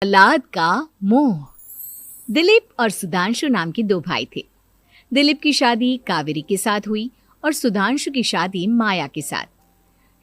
औलाद का मोह। दिलीप और सुधांशु नाम के दो भाई थे। दिलीप की शादी कावेरी के साथ हुई और सुधांशु की शादी माया के साथ।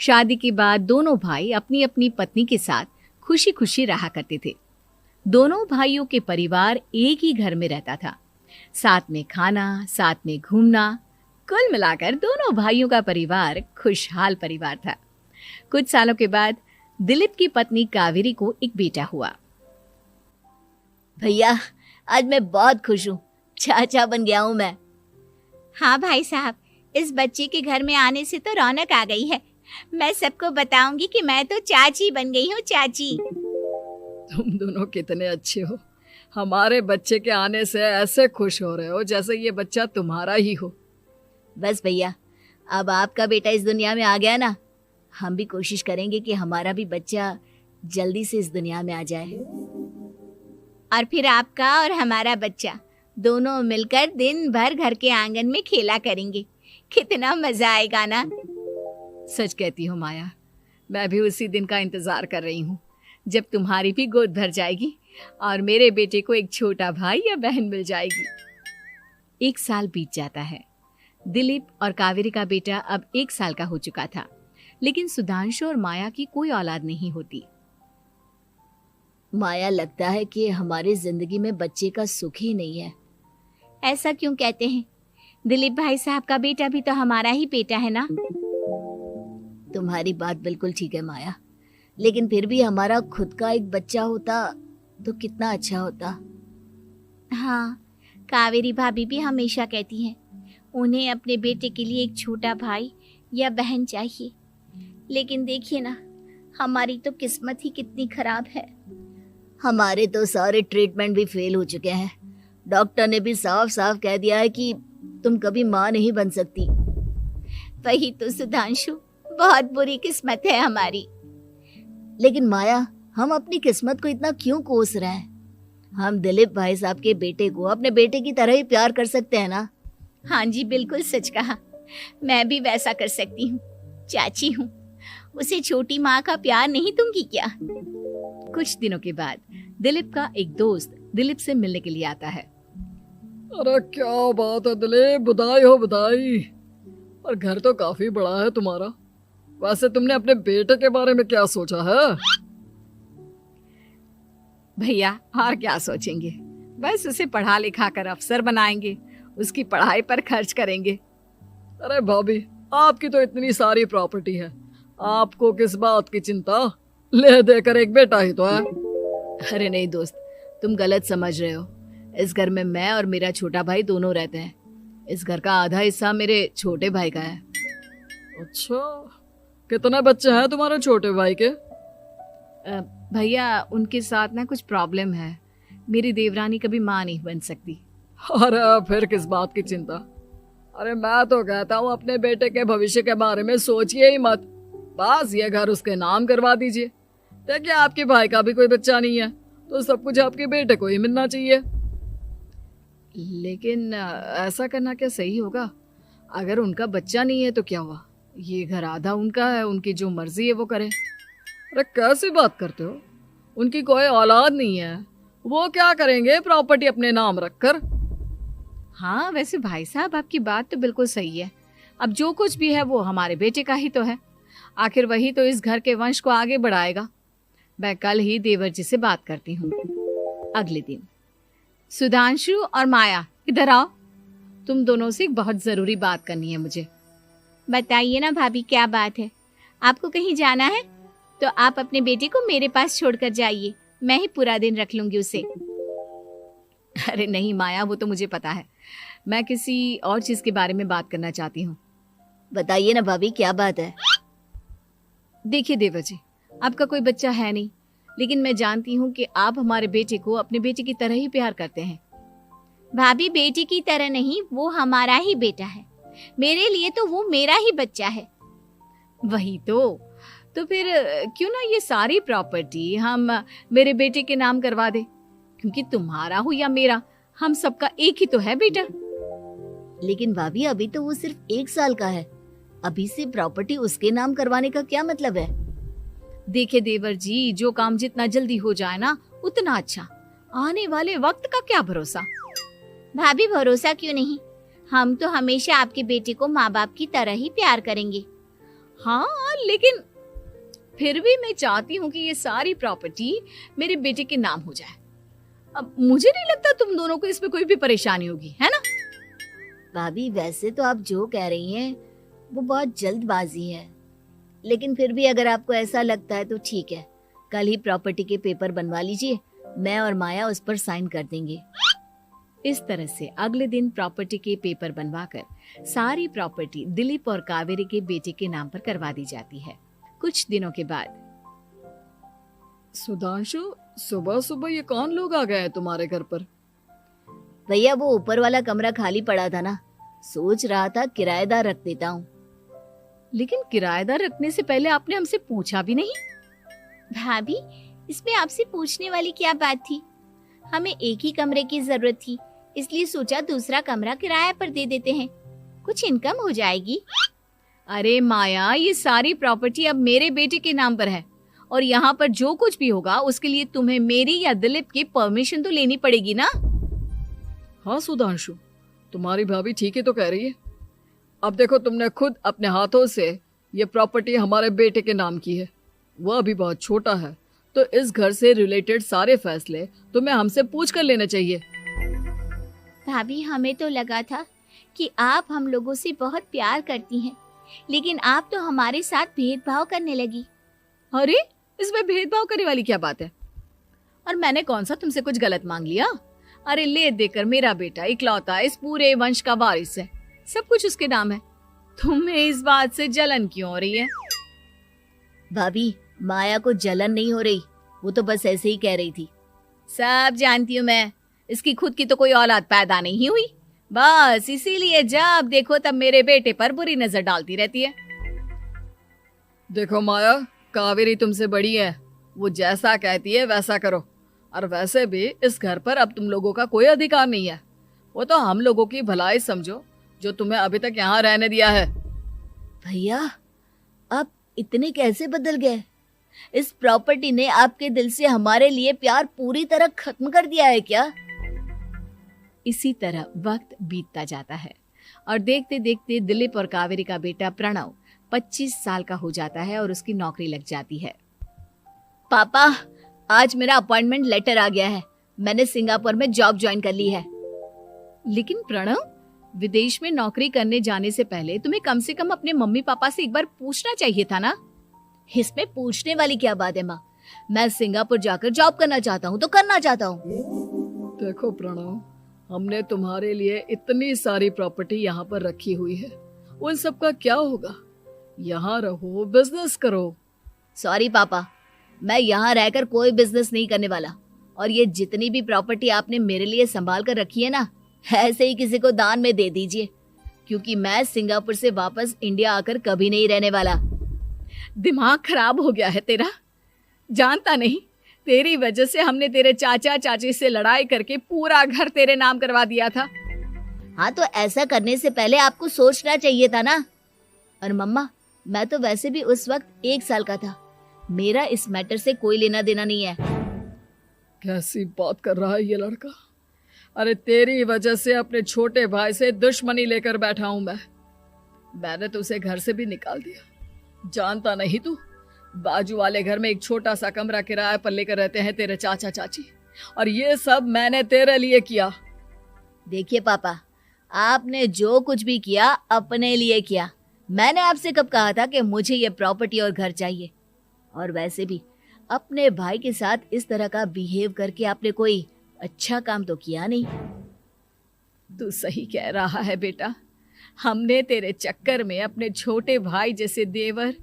शादी के बाद दोनों भाई अपनी अपनी पत्नी के साथ खुशी खुशी रहा करते थे। दोनों भाइयों के परिवार एक ही घर में रहता था। साथ में खाना, साथ में घूमना, कुल मिलाकर दोनों भाइयों का परिवार खुशहाल परिवार था। कुछ सालों के बाद दिलीप की पत्नी कावेरी को एक बेटा हुआ। भैया, आज मैं बहुत खुश हूँ। चाचा बन गया हूँ मैं। हाँ भाई साहब, इस बच्चे के घर में आने से तो रौनक आ गई है। मैं सबको बताऊंगी कि मैं तो चाची बन गई हूँ, चाची। तुम दोनों कितने अच्छे हो। हमारे बच्चे के आने से ऐसे खुश हो रहे हो जैसे ये बच्चा तुम्हारा ही हो। बस भैया, अब आपका बेटा इस दुनिया में आ गया ना, हम भी कोशिश करेंगे कि हमारा भी बच्चा जल्दी से इस दुनिया में आ जाए। और फिर आपका और हमारा बच्चा दोनों मिलकर दिन भर घर के आंगन में खेला करेंगे। कितना मजा आएगा ना। सच कहती हो माया, मैं भी उसी दिन का इंतजार कर रही हूँ जब तुम्हारी भी गोद भर जाएगी और मेरे बेटे को एक छोटा भाई या बहन मिल जाएगी। 1 साल बीत जाता है। दिलीप और कावेरी का बेटा अब 1 साल का हो चुका था, लेकिन सुधांशु और माया की कोई औलाद नहीं होती। माया, लगता है कि हमारी जिंदगी में बच्चे का सुख ही नहीं है। ऐसा क्यों कहते हैं? दिलीप भाई साहब का बेटा भी तो हमारा ही बेटा है ना। तुम्हारी बात बिल्कुल ठीक है माया, लेकिन फिर भी हमारा खुद का एक बच्चा होता तो कितना अच्छा होता। हाँ, कावेरी भाभी भी हमेशा कहती हैं उन्हें अपने बेटे के लिए एक छोटा भाई या बहन चाहिए। लेकिन देखिए ना, हमारी तो किस्मत ही कितनी खराब है। हमारे तो सारे ट्रीटमेंट भी फेल हो चुके हैं। डॉक्टर ने भी साफ साफ कह दिया है कि तुम कभी माँ नहीं बन सकती। वही तो सुधांशु, बहुत बुरी किस्मत है हमारी। लेकिन माया, हम अपनी किस्मत को इतना क्यों कोस रहे हैं? हम दिलीप भाई साहब के बेटे को अपने बेटे की तरह ही प्यार कर सकते हैं ना। हाँ जी, बिल्कुल सच कहा। मैं भी वैसा कर सकती हूँ। चाची हूँ, उसे छोटी माँ का प्यार नहीं दूंगी क्या? कुछ दिनों के बाद दिलीप का एक दोस्त दिलीप से मिलने के लिए आता है। अरे क्या बात है दिलीप, बधाई हो बधाई। और घर तो काफी बड़ा है तुम्हारा। वैसे तुमने अपने बेटे के बारे में क्या सोचा है? भैया, और क्या सोचेंगे, बस उसे पढ़ा लिखा कर अफसर बनाएंगे, उसकी पढ़ाई पर खर्च करेंगे। अरे भाभी, आपकी तो इतनी सारी प्रॉपर्टी है, आपको किस बात की चिंता? ले देकर एक बेटा ही तो है। अरे नहीं दोस्त, तुम गलत समझ रहे हो। इस घर में मैं और मेरा छोटा भाई दोनों रहते हैं। इस घर का आधा हिस्सा मेरे छोटे भाई का है। अच्छा, कितने बच्चे हैं तुम्हारे छोटे भाई के? भैया, उनके साथ ना कुछ प्रॉब्लम है। मेरी देवरानी कभी माँ नहीं बन सकती। अरे फिर किस बात की चिंता? अरे मैं तो कहता हूँ अपने बेटे के भविष्य के बारे में सोचिए ही मत। बस ये घर उसके नाम करवा दीजिए। देखिए, आपके भाई का भी कोई बच्चा नहीं है तो सब कुछ आपके बेटे को ही मिलना चाहिए। लेकिन ऐसा करना क्या सही होगा? अगर उनका बच्चा नहीं है तो क्या हुआ? ये घर आधा उनका है, उनकी जो मर्जी है वो करे। अरे कैसे बात करते हो? उनकी कोई औलाद नहीं है, वो क्या करेंगे प्रॉपर्टी अपने नाम रखकर? हाँ, वैसे भाई साहब, आपकी बात तो बिल्कुल सही है। अब जो कुछ भी है वो हमारे बेटे का ही तो है। आखिर वही तो इस घर के वंश को आगे बढ़ाएगा। मैं कल ही देवर जी से बात करती हूँ। अगले दिन सुधांशु और माया, इधर आओ। तुम दोनों से एक बहुत जरूरी बात करनी है मुझे। बताइए ना भाभी, क्या बात है? आपको कहीं जाना है तो आप अपने बेटे को मेरे पास छोड़कर जाइए। मैं ही पूरा दिन रख लूंगी उसे। अरे नहीं माया, वो तो मुझे पता है। मैं किसी और चीज के बारे में बात करना चाहती हूँ। बताइए ना भाभी, क्या बात है? देखिए देवर जी, आपका कोई बच्चा है नहीं, लेकिन मैं जानती हूँ कि आप हमारे बेटे को अपने बेटे की तरह ही प्यार करते हैं। भाभी, बेटी की तरह नहीं, वो हमारा ही बेटा है। मेरे लिए तो वो मेरा ही बच्चा है। वही तो फिर क्यों ना ये सारी प्रॉपर्टी हम मेरे बेटे के नाम करवा दे? क्योंकि तुम्हारा हो या मेरा, हम सबका एक ही तो है बेटा। लेकिन भाभी, अभी तो वो सिर्फ 1 साल का है। अभी से प्रॉपर्टी उसके नाम करवाने का क्या मतलब है? देखिए देवर जी, जो काम जितना जल्दी हो जाए ना उतना अच्छा। आने वाले वक्त का क्या भरोसा। भाभी भरोसा क्यों नहीं, हम तो हमेशा आपके बेटे को माँ बाप की तरह ही प्यार करेंगे। हाँ, लेकिन फिर भी मैं चाहती हूँ कि ये सारी प्रॉपर्टी मेरे बेटे के नाम हो जाए। अब मुझे नहीं लगता तुम दोनों को इसमें कोई भी परेशानी होगी, है ना? भाभी वैसे तो आप जो कह रही हैं वो बहुत जल्दबाजी है, लेकिन फिर भी अगर आपको ऐसा लगता है तो ठीक है, कल ही प्रॉपर्टी के पेपर बनवा लीजिए, मैं और माया उस पर साइन कर देंगे। इस तरह से अगले दिन प्रॉपर्टी के पेपर बनवाकर सारी प्रॉपर्टी दिलीप और कावेरी के बेटे के नाम पर करवा दी जाती है। कुछ दिनों के बाद सुधांशु, सुबह सुबह ये कौन लोग आ गए हैं तुम्हारे घर पर? भैया वो ऊपर वाला कमरा खाली पड़ा था ना, सोच रहा था किराएदार रख देता हूँ। लेकिन किराएदार रखने से पहले आपने हमसे पूछा भी नहीं। भाभी इसमें आपसे पूछने वाली क्या बात थी, हमें एक ही कमरे की जरूरत थी, इसलिए सोचा दूसरा कमरा किराए पर दे देते हैं, कुछ इनकम हो जाएगी। अरे माया, ये सारी प्रॉपर्टी अब मेरे बेटे के नाम पर है और यहाँ पर जो कुछ भी होगा उसके लिए तुम्हें मेरी या दिलीप की परमिशन तो लेनी पड़ेगी ना। हाँ सुधांशु, तुम्हारी भाभी ठीक ही तो कह रही है। अब देखो, तुमने खुद अपने हाथों से ये प्रॉपर्टी हमारे बेटे के नाम की है, वह अभी बहुत छोटा है, तो इस घर से रिलेटेड सारे फैसले तुम्हें हमसे पूछ कर लेने चाहिए। भाभी हमें तो लगा था कि आप हम लोगों से बहुत प्यार करती हैं, लेकिन आप तो हमारे साथ भेदभाव करने लगी। अरे, इसमें भेदभाव करने वाली क्या बात है? और मैंने कौन सा तुमसे कुछ गलत मांग लिया? अरे ले देकर मेरा बेटा इकलौता इस पूरे वंश का वारिस है, सब कुछ उसके नाम है। तुम्हें इस बात से जलन क्यों हो रही है? भाभी माया को जलन नहीं हो रही, वो तो बस ऐसे ही कह रही थी। सब जानती हूँ मैं, इसकी खुद की तो कोई औलाद पैदा नहीं हुई, बस इसीलिए जब देखो तब मेरे बेटे पर बुरी नजर डालती रहती है। देखो माया, कावेरी तुमसे बड़ी है, वो जैसा कहती है वैसा करो। और वैसे भी इस घर पर अब तुम लोगों का कोई अधिकार नहीं है, वो तो हम लोगों की भलाई समझो जो तुम्हें अभी तक यहाँ रहने दिया है। भैया आप इतने कैसे बदल गए? इस प्रॉपर्टी ने आपके दिल से हमारे लिए प्यार पूरी तरह खत्म कर दिया है क्या? इसी तरह वक्त बीतता जाता है और देखते देखते दिलीप और कावेरी का बेटा प्रणव 25 साल का हो जाता है और उसकी नौकरी लग जाती है। पापा आज मेरा अपॉइंटमेंट लेटर आ गया है, मैंने सिंगापुर में जॉब ज्वाइन कर ली है। लेकिन प्रणव, विदेश में नौकरी करने जाने से पहले तुम्हें कम से कम अपने मम्मी पापा से एक बार पूछना चाहिए था ना। इसमें पूछने वाली क्या बात है माँ, मैं सिंगापुर जाकर जॉब करना चाहता हूँ तो करना चाहता हूँ। देखो प्रणव, हमने तुम्हारे लिए इतनी सारी प्रॉपर्टी यहाँ पर रखी हुई है, उन सब का क्या होगा? यहाँ रहो, बिजनेस करो। सॉरी पापा, मैं यहाँ रहकर कोई बिजनेस नहीं करने वाला, और ये जितनी भी प्रॉपर्टी आपने मेरे लिए संभाल कर रखी है ना, ऐसे ही किसी को दान में दे दीजिए, क्योंकि मैं सिंगापुर से वापस इंडिया आकर कभी नहीं रहने वाला। दिमाग खराब हो गया है तेरा, जानता नहीं तेरी वजह से हमने तेरे चाचा चाची से लड़ाई करके पूरा घर तेरे नाम करवा दिया था। हाँ तो ऐसा करने से पहले आपको सोचना चाहिए था ना। और मम्मा, मैं तो वैसे भी उस वक्त 1 साल का था, मेरा इस मैटर से कोई लेना देना नहीं है। कैसी बात कर रहा है ये लड़का? अरे तेरी वजह से अपने छोटे भाई से दुश्मनी लेकर बैठा हूं मैंने तो उसे घर से भी निकाल दिया। जानता नहीं तू, बाजू वाले घर में एक छोटा सा कमरा किराए पर लेकर रहते हैं तेरे चाचा चाची, और ये सब मैंने तेरे लिए किया। देखिए पापा, आपने जो कुछ भी किया अपने लिए किया। मैंने आपसे कब कहा था कि मुझे ये प्रॉपर्टी और घर चाहिए? और वैसे भी अपने भाई के साथ इस तरह का बिहेव करके आपने कोई अच्छा काम तो किया नहीं। तू सही कह रहा है बेटा, हमने तेरे चक्कर में अपने छोटे भाई जैसे देवर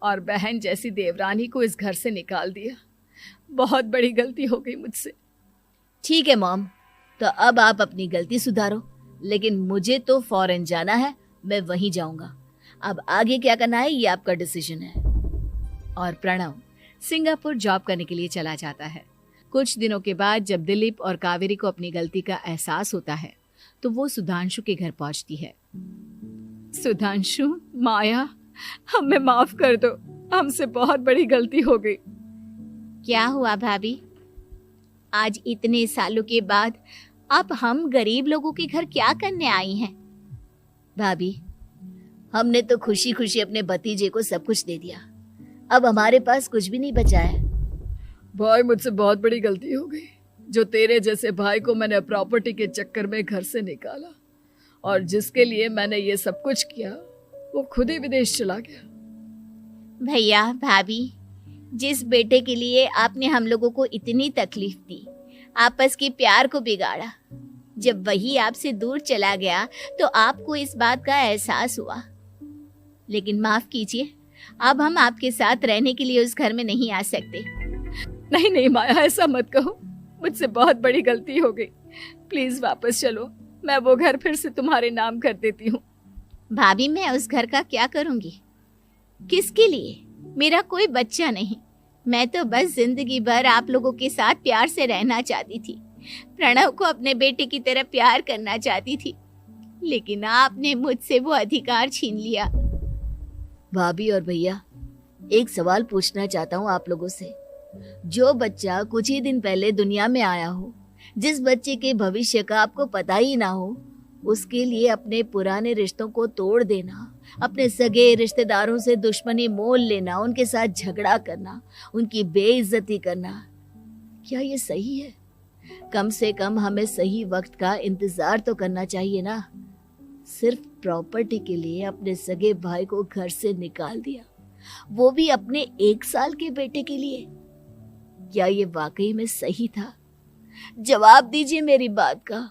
और बहन जैसी देवरानी को इस घर से निकाल दिया। बहुत बड़ी गलती हो गई मुझसे। ठीक है मॉम, तो अब आप अपनी गलती सुधारो, लेकिन मुझे तो फॉरेन जाना है, मैं वहीं जाऊंगा। अब आगे क्या करना है ये आपका डिसीजन है। और प्रणव सिंगापुर जॉब करने के लिए चला जाता है। कुछ दिनों के बाद जब दिलीप और कावेरी को अपनी गलती का एहसास होता है तो वो सुधांशु के घर पहुंचती है। सुधांशु, माया, हमें माफ कर दो, हमसे बहुत बड़ी गलती हो गई। क्या हुआ भाभी? आज इतने सालों के बाद आप हम गरीब लोगों के घर क्या करने आई हैं? भाभी, हमने तो खुशी खुशी अपने भतीजे को सब कुछ दे दिया, अब हमारे पास कुछ भी नहीं बचा है। भाई मुझसे बहुत बड़ी गलती हो गई, जो तेरे जैसे भाई को मैंने प्रॉपर्टी के चक्कर में घर से निकाला, और जिसके लिए मैंने ये सब कुछ किया वो खुद ही विदेश चला गया। भैया भाभी, जिस बेटे के लिए आपने हम लोगों को इतनी तकलीफ दी, आपस के प्यार को बिगाड़ा, जब वही आपसे दूर चला गया तो आपको इस बात का एहसास हुआ। लेकिन माफ कीजिए, अब हम आपके साथ रहने के लिए उस घर में नहीं आ सकते। नहीं नहीं माया, ऐसा मत कहो, मुझसे बहुत बड़ी गलती हो गई, प्लीज वापस चलो, मैं वो घर फिर से तुम्हारे नाम कर देती हूँ। भाभी, मैं उस घर का क्या करूंगी? किसके लिए? मेरा कोई बच्चा नहीं, मैं तो बस जिंदगी भर आप लोगों के साथ प्यार से रहना चाहती थी, प्रणव को अपने बेटे की तरह प्यार करना चाहती थी, लेकिन आपने मुझसे वो अधिकार छीन लिया। भाभी और भैया, एक सवाल पूछना चाहता हूँ आप लोगों से। जो बच्चा कुछ ही दिन पहले दुनिया में आया हो, जिस बच्चे के भविष्य का आपको पता ही ना हो, उसके लिए अपने पुराने रिश्तों को तोड़ देना, अपने सगे रिश्तेदारों से दुश्मनी मोल लेना, उनके साथ झगड़ा करना, उनकी बेइज्जती करना, क्या ये सही है? कम से कम हमें सही वक्त का इंतजार तो करना चाहिए ना। सिर्फ प्रॉपर्टी के लिए अपने सगे भाई को घर से निकाल दिया, वो भी अपने 1 साल के बेटे के लिए। क्या ये वाकई में सही था? जवाब दीजिए मेरी बात का।